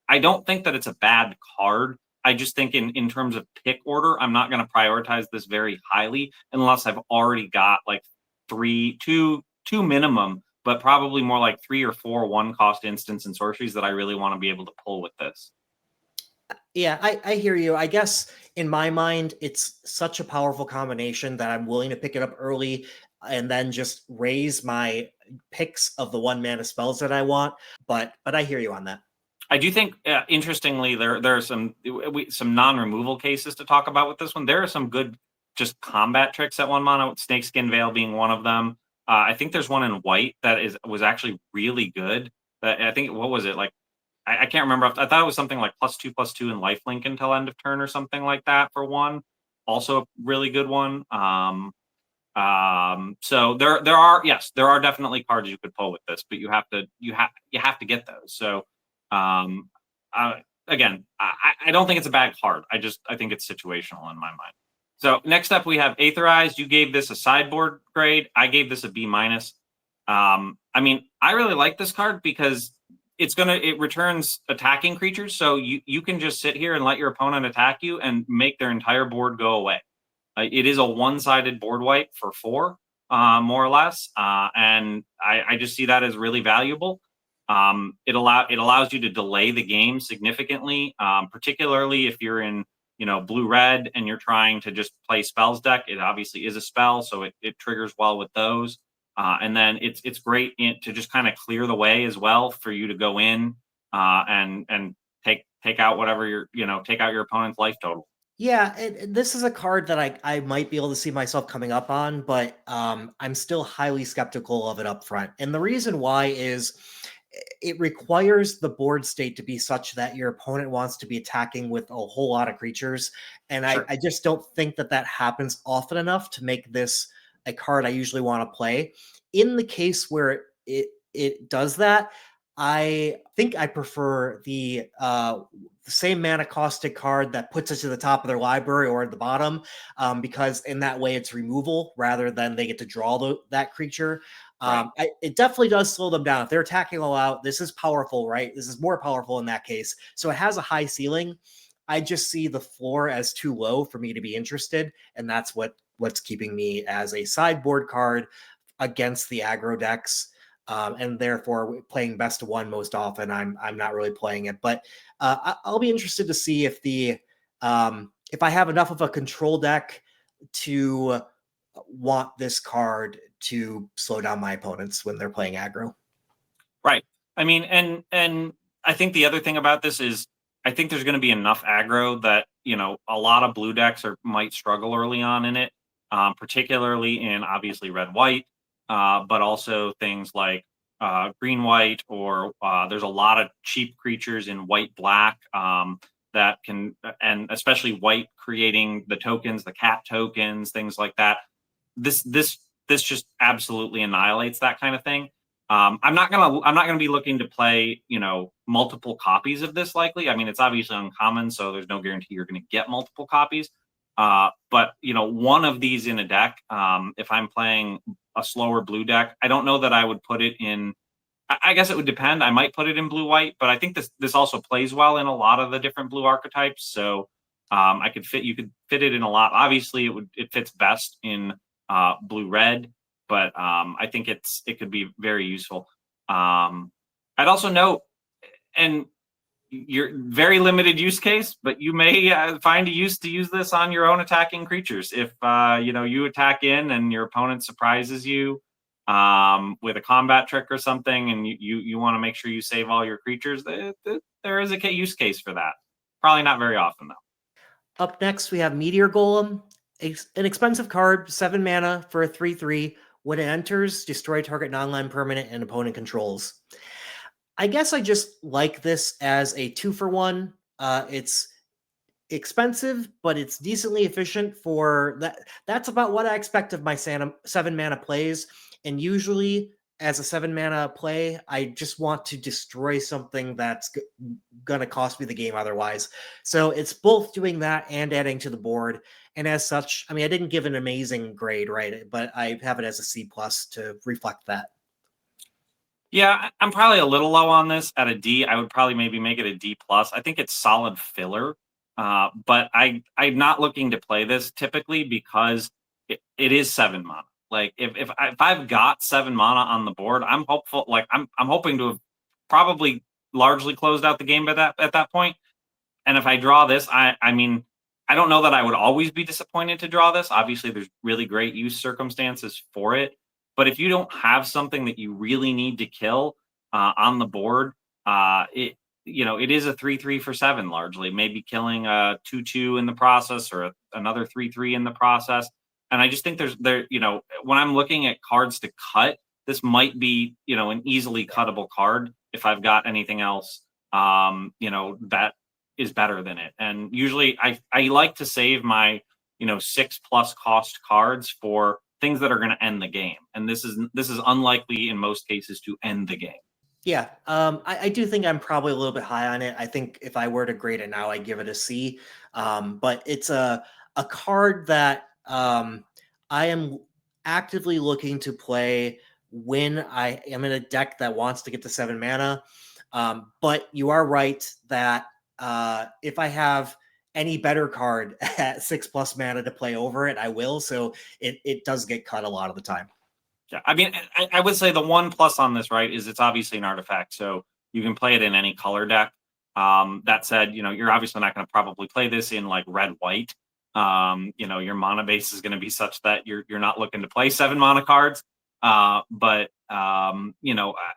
I don't think that it's a bad card. I just think in terms of pick order, I'm not going to prioritize this very highly unless I've already got like two minimum, but probably more like 3 or 4 1-cost instants and sorceries that I really want to be able to pull with this. Yeah, I hear you. I guess in my mind, it's such a powerful combination that I'm willing to pick it up early and then just raise my picks of the 1 mana spells that I want. But I hear you on that. I do think, interestingly, there are some non-removal cases to talk about with this one. There are some good just combat tricks at 1 mana. Snakeskin Veil being one of them. I think there's one in white that was actually really good. That I think, what was it like? I can't remember. I thought it was something like +2/+2 and lifelink until end of turn or something like that for one. Also a really good one. So there are definitely cards you could pull with this, but you have to get those. So um, again, I don't think it's a bad card. I think it's situational in my mind. So next up we have Aetherized. You gave this a sideboard grade. I gave this a B minus. I mean, I really like this card because it returns attacking creatures, so you can just sit here and let your opponent attack you and make their entire board go away. It is a one-sided board wipe for 4, more or less, and I just see that as really valuable. It allows you to delay the game significantly, particularly if you're in blue red and you're trying to just play spells deck. It obviously is a spell, so it triggers well with those. And then it's great to just kind of clear the way as well for you to go in and take out whatever take out your opponent's life total. Yeah, this is a card that I might be able to see myself coming up on, but I'm still highly skeptical of it up front. And the reason why is it requires the board state to be such that your opponent wants to be attacking with a whole lot of creatures. And Sure. I just don't think that happens often enough to make this a card I usually want to play. In the case where it does that, I think I prefer the same mana costed card that puts it to the top of their library or at the bottom, because in that way it's removal rather than they get to draw that creature. Right. It definitely does slow them down. If they're attacking all out, this is powerful, right? This is more powerful in that case. So it has a high ceiling. I just see the floor as too low for me to be interested, and that's what's keeping me as a sideboard card against the aggro decks. And therefore playing best of one most often. I'm not really playing it, but I'll be interested to see if I have enough of a control deck to want this card to slow down my opponents when they're playing aggro. Right. I mean, and I think the other thing about this is I think there's going to be enough aggro that a lot of blue decks might struggle early on in it, particularly in obviously red white. But also things like green white, or there's a lot of cheap creatures in white black that can, and especially white creating the tokens, the cat tokens, things like that. This just absolutely annihilates that kind of thing. I'm not gonna be looking to play multiple copies of this likely. I mean, it's obviously uncommon, so there's no guarantee you're going to get multiple copies. But one of these in a deck, if I'm playing a slower blue deck, I don't know that I would put it in. I guess it would depend. I might put it in blue white, but I think this also plays well in a lot of the different blue archetypes. So you could fit it in a lot. Obviously, it fits best in blue red, but I think it could be very useful. I'd also note, and your very limited use case, but you may find a use to use this on your own attacking creatures. If you attack in and your opponent surprises you with a combat trick or something, and you want to make sure you save all your creatures, there is a use case for that. Probably not very often though. Up next, we have Meteor Golem, an expensive card, 7 mana for a 3/3. When it enters, destroy target non-land permanent and opponent controls. I guess I just like this as a 2-for-1. It's expensive, but it's decently efficient for that. That's about what I expect of my 7 mana plays. And usually, as a 7 mana play, I just want to destroy something that's going to cost me the game otherwise. So it's both doing that and adding to the board. And as such, I mean, I didn't give an amazing grade, right? But I have it as a C+ to reflect that. Yeah, I'm probably a little low on this at a D. I would probably maybe make it a D+. I think it's solid filler, but I'm not looking to play this typically because it is 7 mana. Like if I've got 7 mana on the board, I'm hopeful. Like I'm hoping to have probably largely closed out the game at that point. And if I draw this, I mean, I don't know that I would always be disappointed to draw this. Obviously, there's really great use circumstances for it. But if you don't have something that you really need to kill on the board, it it is a 3/3 for 7 largely. Maybe killing a 2/2 in the process, or another 3/3 in the process. And I just think when I'm looking at cards to cut, this might be an easily cuttable card if I've got anything else that is better than it. And usually I like to save my 6+ cost cards for things that are going to end the game, and this is unlikely in most cases to end the game. Yeah, I do think I'm probably a little bit high on it. I think if I were to grade it now, I'd give it a C. But it's a card that I am actively looking to play when I am in a deck that wants to get to 7 mana. But you are right that if I have any better card at 6+ mana to play over it, I will. So it does get cut a lot of the time. Yeah, I mean, I would say the one plus on this, right, is it's obviously an artifact, so you can play it in any color deck. That said, you're obviously not going to probably play this in like red-white. Your mana base is going to be such that you're not looking to play 7 mana cards. But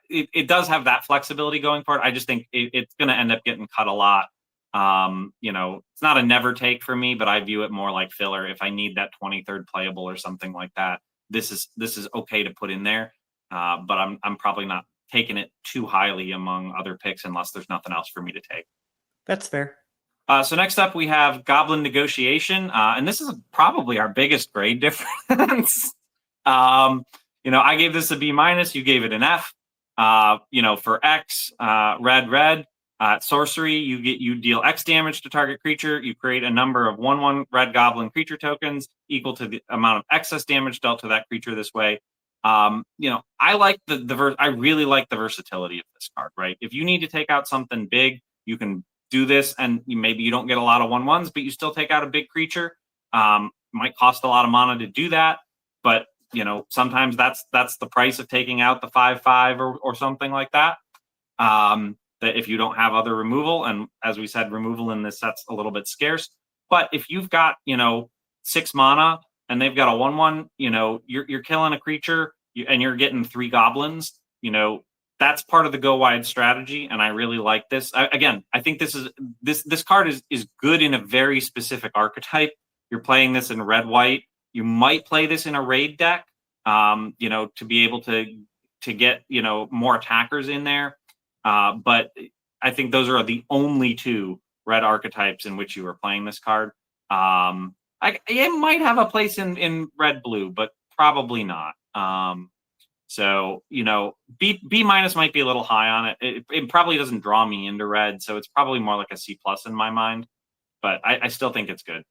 it does have that flexibility going for it. I just think it's going to end up getting cut a lot. It's not a never take for me, but I view it more like filler. If I need that 23rd playable or something like that, this is okay to put in there. But I'm probably not taking it too highly among other picks unless there's nothing else for me to take. That's fair. So next up we have Goblin Negotiation, and this is probably our biggest grade difference. I gave this a B-, you gave it an F. For X, red. Sorcery, you deal X damage to target creature. You create a number of 1/1 red goblin creature tokens equal to the amount of excess damage dealt to that creature this way. I like I really like the versatility of this card, right? If you need to take out something big, you can do this, and maybe you don't get a lot of 1/1s, but you still take out a big creature. Might cost a lot of mana to do that, but sometimes that's the price of taking out the 5/5 or something like that. That if you don't have other removal, and as we said, removal in this set's a little bit scarce. But if you've got 6 mana and they've got a 1/1, you're killing a creature and you're getting 3 goblins. That's part of the go wide strategy, and I really like this. I think this card is good in a very specific archetype. You're playing this in red-white. You might play this in a raid deck, to be able to get more attackers in there. But I think those are the only 2 red archetypes in which you are playing this card. It might have a place in red-blue, but probably not. So B- might be a little high on it. It probably doesn't draw me into red, so it's probably more like a C+ in my mind. But I still think it's good.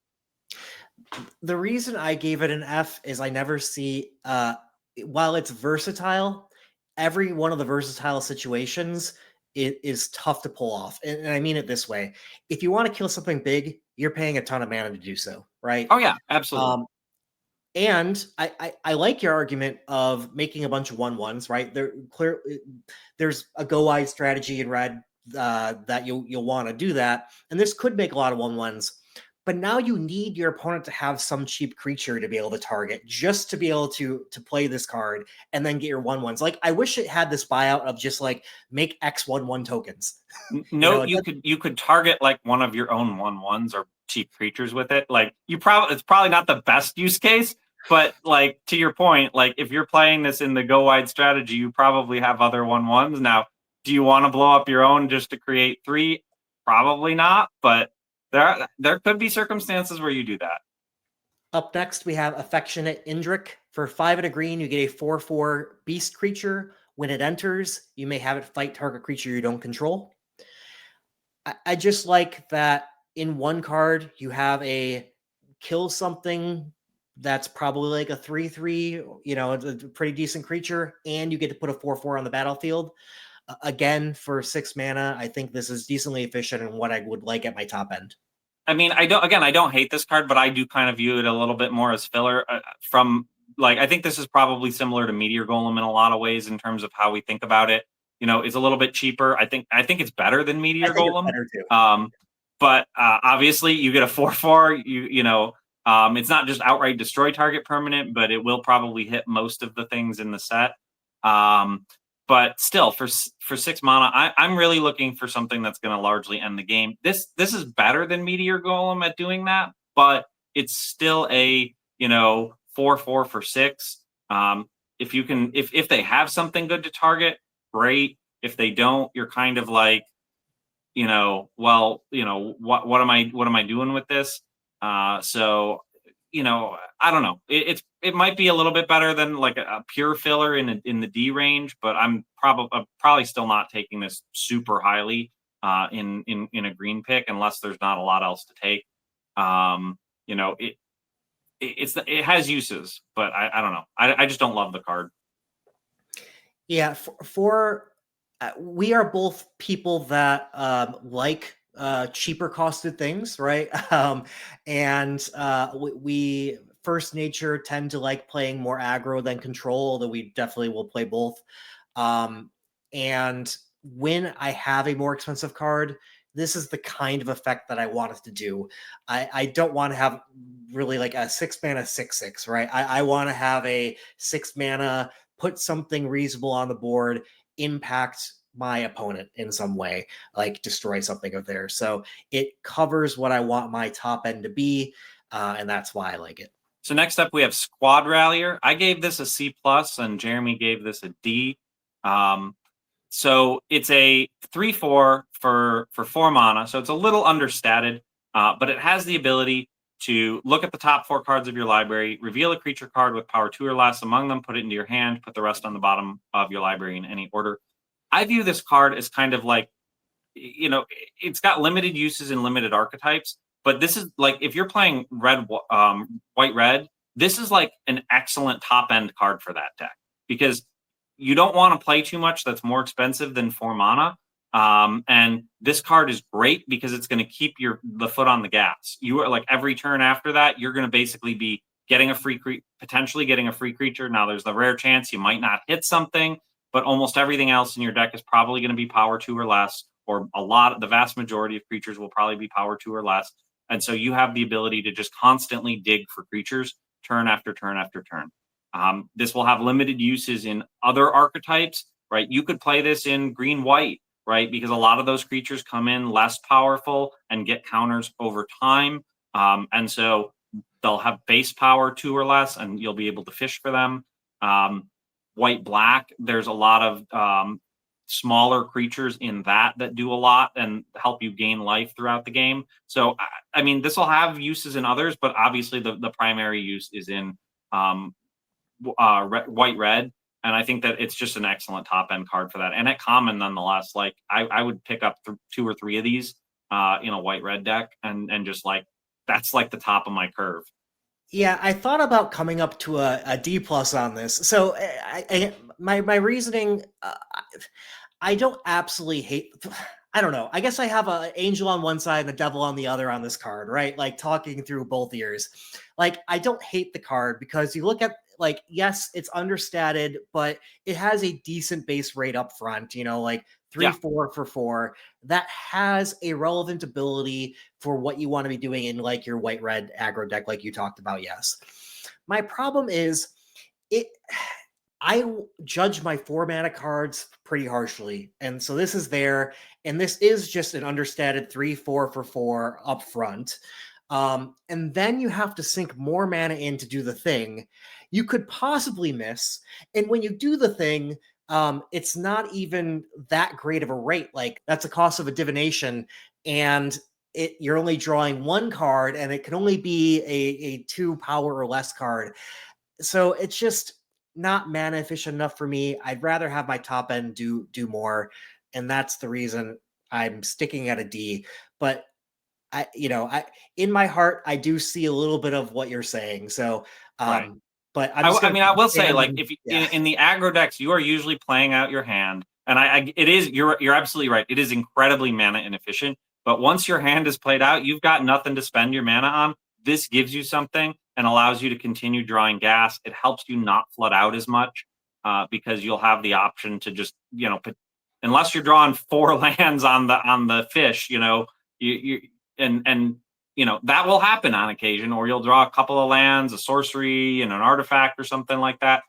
The reason I gave it an F is I never see, while it's versatile, every one of the versatile situations is tough to pull off. And I mean it this way. If you want to kill something big, you're paying a ton of mana to do so, right? Oh, yeah, absolutely. And I like your argument of making a bunch of 1/1s, right? There's a go wide strategy in red that you'll want to do that. And this could make a lot of 1/1s. But now you need your opponent to have some cheap creature to be able to target, just to be able to play this card and then get your 1/1s. Like, I wish it had this buyout of just like make X 1/1 tokens. No, you could target like one of your own 1/1s or cheap creatures with it. Like it's probably not the best use case, but like to your point, like if you're playing this in the go wide strategy, you probably have other 1/1s. Now, do you want to blow up your own just to create 3? Probably not, but there could be circumstances where you do that. Up next, we have Affectionate Indrik. For 5 and a green, you get a 4/4 beast creature. When it enters, you may have it fight target creature you don't control. I just like that in one card, you have a kill something that's probably like a 3/3, it's a pretty decent creature, and you get to put a 4/4 on the battlefield. Again, for 6 mana, I think this is decently efficient and what I would like at my top end. I mean, I don't hate this card, but I do kind of view it a little bit more as filler. I think this is probably similar to Meteor Golem in a lot of ways in terms of how we think about it. It's a little bit cheaper. I think it's better than Meteor Golem. It's better too. but obviously you get a 4/4. It's not just outright destroy target permanent, but it will probably hit most of the things in the set. But still, for 6 mana, I'm really looking for something that's going to largely end the game. This is better than Meteor Golem at doing that, but it's still a 4/4 for 6. If you can, if they have something good to target, great. If they don't, you're kind of like, what am I doing with this? So, I don't know. It might be a little bit better than like a pure filler in the D range, but I'm probably still not taking this super highly in a green pick unless there's not a lot else to take. It has uses, but I don't know. I just don't love the card. Yeah, we are both people that like cheaper costed things, right? And we first nature tend to like playing more aggro than control, although we definitely will play both. And when I have a more expensive card, this is the kind of effect that I want it to do. I don't want to have really like a 6 mana 6/6, right? I want to have a 6 mana, put something reasonable on the board, impact my opponent in some way, like destroy something of theirs. So it covers what I want my top end to be, and that's why I like it. So next up, we have Squad Rallier. I gave this a C+, and Jeremy gave this a D. So it's a 3/4 for 4 mana. So it's a little understated, but it has the ability to look at the top 4 cards of your library, reveal a creature card with power 2 or less among them, put it into your hand, put the rest on the bottom of your library in any order. I view this card as kind of like, it's got limited uses and limited archetypes, but this is like, if you're playing white red, this is like an excellent top end card for that deck, because you don't want to play too much that's more expensive than 4 mana. And this card is great because it's going to keep the foot on the gas. You are like, every turn after that, you're going to basically be getting potentially getting a free creature. Now there's the rare chance you might not hit something, but almost everything else in your deck is probably going to be power 2 or less, or the vast majority of creatures will probably be power 2 or less. And so you have the ability to just constantly dig for creatures turn after turn after turn. This will have limited uses in other archetypes, right? You could play this in green-white, right? Because a lot of those creatures come in less powerful and get counters over time. And so they'll have base power 2 or less, and you'll be able to fish for them. White-black, there's a lot of smaller creatures in that do a lot and help you gain life throughout the game. So, I mean, this will have uses in others, but obviously the primary use is in white-red. And I think that it's just an excellent top end card for that. And at common, nonetheless, like I would pick up 2 or 3 of these in a white-red deck, and just like, that's like the top of my curve. Yeah, I thought about coming up to a D+ on this. So my reasoning, I don't absolutely hate. I don't know. I guess I have an angel on one side and a devil on the other on this card, right? Like, talking through both ears. Like, I don't hate the card because you look at, like, yes, it's understated, but it has a decent base rate up front, like 3/4 for 4. That has a relevant ability for what you want to be doing in like your white-red aggro deck, like you talked about. Yes. My problem is I judge my 4 mana cards pretty harshly. And so this is there, and this is just an understated 3/4 for 4 up front. And then you have to sink more mana in to do the thing. You could possibly miss. And when you do the thing, it's not even that great of a rate. Like, that's a cost of a divination, and you're only drawing 1 card, and it can only be a 2 power or less card. So it's just not mana efficient enough for me. I'd rather have my top end do more, and that's the reason I'm sticking at a D. But I in my heart, I do see a little bit of what you're saying. So, Right. but I mean, I will say, like, if yeah. in the aggro decks, you are usually playing out your hand, and you're absolutely right. It is incredibly mana inefficient. But once your hand is played out, you've got nothing to spend your mana on. This gives you something and allows you to continue drawing gas. It helps you not flood out as much because you'll have the option to just, unless you're drawing 4 lands on the fish, and that will happen on occasion, or you'll draw a couple of lands, a sorcery, and an artifact or something like that,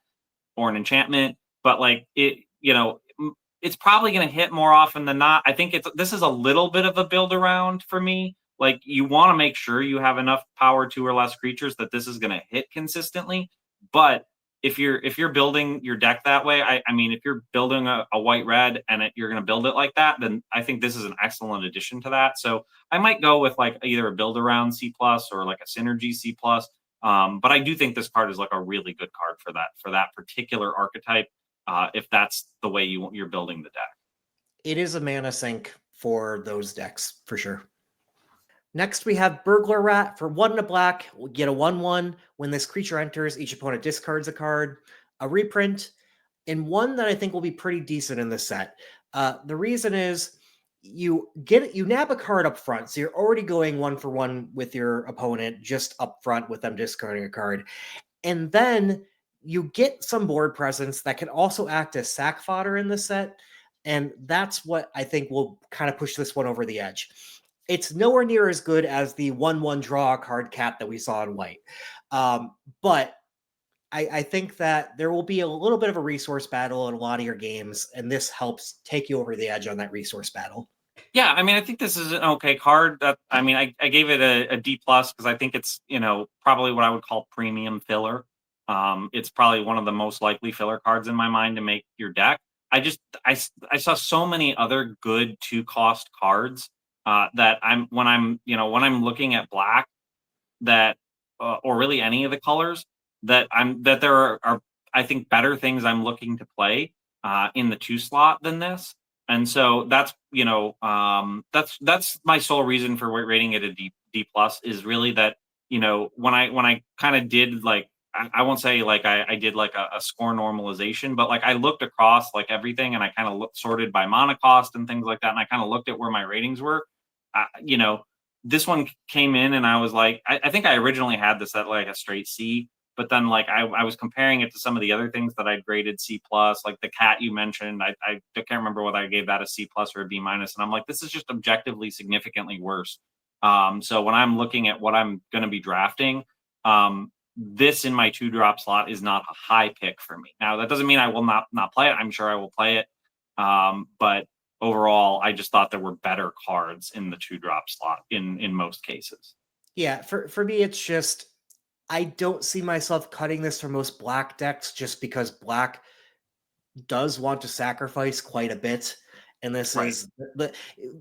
or an enchantment. But like it's probably going to hit more often than not. I think this is a little bit of a build around for me. Like, you want to make sure you have enough power 2 or less creatures that this is going to hit consistently. But if you're building your deck that way, I mean, if you're building a white red and you're going to build it like that, then I think this is an excellent addition to that. So I might go with like either a build around C plus or like a synergy C plus. But I do think this card is like a really good card for that particular archetype, if that's the way you're building the deck. It is a mana sink for those decks for sure. Next, we have Burglar Rat. For 1 and a black, we'll get a 1/1. When this creature enters, each opponent discards a card. A reprint, and one that I think will be pretty decent in this set. The reason is you nab a card up front, so you're already going 1-for-1 with your opponent just up front with them discarding a card. And then you get some board presence that can also act as sack fodder in the set. And that's what I think will kind of push this one over the edge. It's nowhere near as good as the 1/1 draw a card cat that we saw in white. But I think that there will be a little bit of a resource battle in a lot of your games, and this helps take you over the edge on that resource battle. Yeah, I mean, I think this is an okay card. I mean, I gave it a D plus because I think it's probably what I would call premium filler. It's probably one of the most likely filler cards in my mind to make your deck. I saw so many other good 2-cost cards that when I'm looking at black, that or really any of the colors, that there are I think better things I'm looking to play in the 2 slot than this. And so that's my sole reason for rating it a D plus, is really that when I kind of did, like, I won't say like I did like a score normalization, but like I looked across like everything, and I kind of sorted by mana cost and things like that, and I kind of looked at where my ratings were. This one came in, and I was like, I think I originally had this at like a straight C, but then like I was comparing it to some of the other things that I'd graded C plus, like the cat you mentioned. I can't remember whether I gave that a C plus or a B minus, and I'm like, this is just objectively significantly worse. So when I'm looking at what I'm going to be drafting, this in my 2-drop slot is not a high pick for me. Now that doesn't mean I will not play it. I'm sure I will play it, but overall, I just thought there were better cards in the 2-drop slot in most cases. Yeah, for me, it's just I don't see myself cutting this for most black decks, just because black does want to sacrifice quite a bit. And this Right. is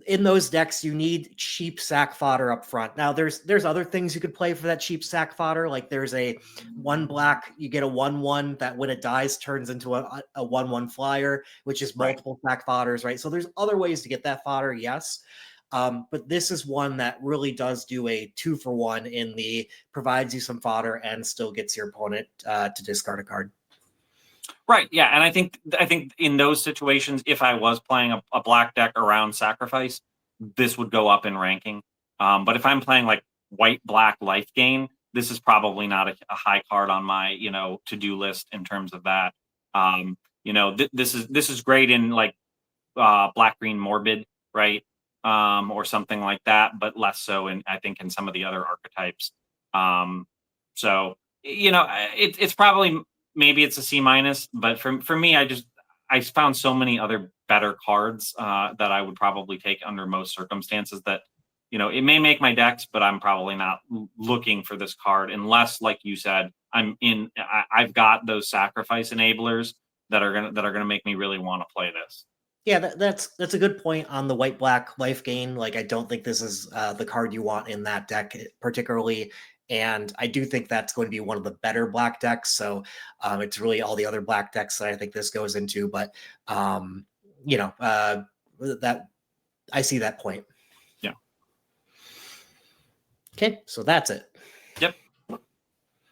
in those decks, you need cheap sack fodder up front. Now, there's other things you could play for that cheap sack fodder. Like there's a 1 black, you get a 1/1 that when it dies turns into a 1/1 flyer, which is multiple sack fodders, right? So there's other ways to get that fodder, yes. But this is one that really does do a 2-for-1 in the provides you some fodder and still gets your opponent to discard a card. Right. Yeah. And I think in those situations, if I was playing a black deck around sacrifice, this would go up in ranking. But if I'm playing like white black life gain, this is probably not a high card on my to-do list in terms of that. This is great in like black green morbid, right? Or something like that, but less so I think in some of the other archetypes. So it's probably, maybe it's a C minus, but for me, I found so many other better cards that I would probably take under most circumstances that it may make my decks, but I'm probably not looking for this card unless, like you said, I've got those sacrifice enablers that are gonna make me really want to play this. Yeah, that's a good point on the white black life gain. Like I don't think this is the card you want in that deck particularly. And I do think that's going to be one of the better black decks. So it's really all the other black decks that I think this goes into. But that I see that point. Yeah. Okay, so that's it.